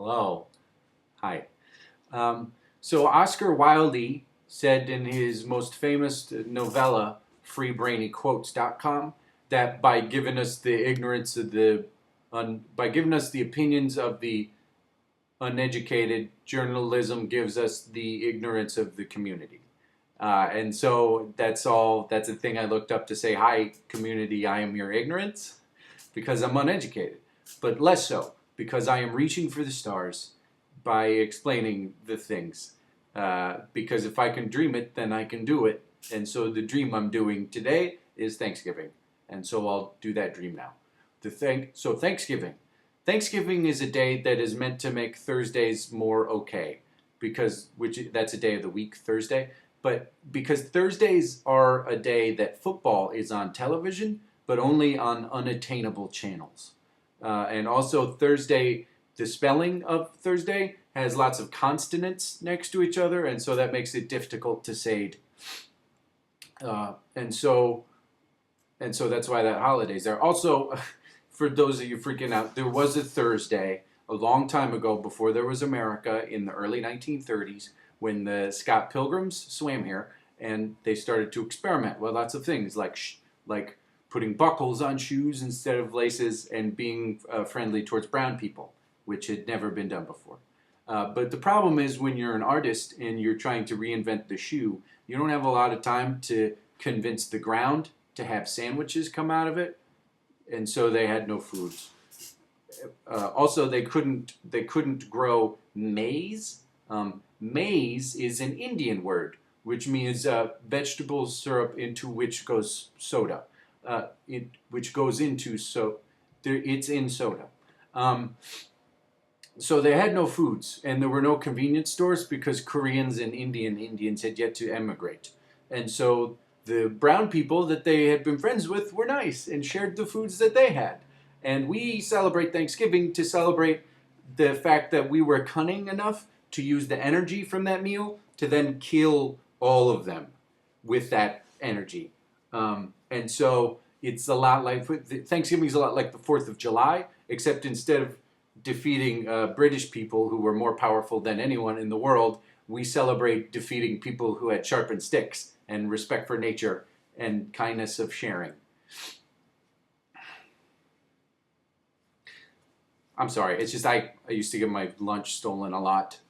Hello. Hi. So Oscar Wilde said in his most famous novella, FreeBrainyQuotes.com, that by giving us the ignorance of by giving us the opinions of the uneducated, journalism gives us the ignorance of the community. And so that's all. That's a thing I looked up to say, "Hi, community, I am your ignorance," because I'm uneducated, but less so because I am reaching for the stars by explaining the things. Because if I can dream it, then I can do it. And so the dream I'm doing today is Thanksgiving, and so I'll do that dream now. So Thanksgiving. Thanksgiving is a day that is meant to make Thursdays more okay, because that's a day of the week, Thursday. But because Thursdays are a day that football is on television, but only on unattainable channels. And also Thursday, the spelling of Thursday has lots of consonants next to each other, and so that makes it difficult to say. Uh, and so and so that's why that holiday's there. Also, for those of you freaking out, there was a Thursday a long time ago before there was America in the early 1930s when the Scott Pilgrims swam here and they started to experiment with lots of things like putting buckles on shoes instead of laces and being friendly towards brown people, which had never been done before. But the problem is when you're an artist and you're trying to reinvent the shoe, you don't have a lot of time to convince the ground to have sandwiches come out of it, and so they had no foods. Also, they couldn't grow maize. Maize is an Indian word, which means vegetable syrup into which goes soda. Which goes into it's in soda. So they had no foods, and there were no convenience stores because Koreans and Indians had yet to emigrate, and so the brown people that they had been friends with were nice and shared the foods that they had. And we celebrate Thanksgiving to celebrate the fact that we were cunning enough to use the energy from that meal to then kill all of them with that energy. And so it's a lot like Thanksgiving is a lot like the 4th of July, except instead of defeating British people who were more powerful than anyone in the world, we celebrate defeating people who had sharpened sticks and respect for nature and kindness of sharing. I'm sorry, it's just I used to get my lunch stolen a lot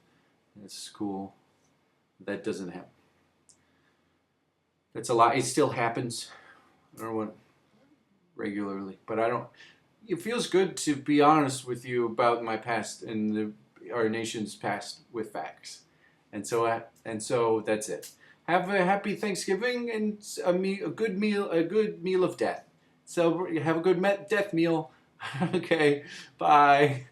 at school. That doesn't happen. That's a lot. It still happens. I don't know what regularly, but I don't. It feels good to be honest with you about my past and our nation's past with facts, and so that's it. Have a happy Thanksgiving and a good meal of death. So have a good death meal. Okay, bye.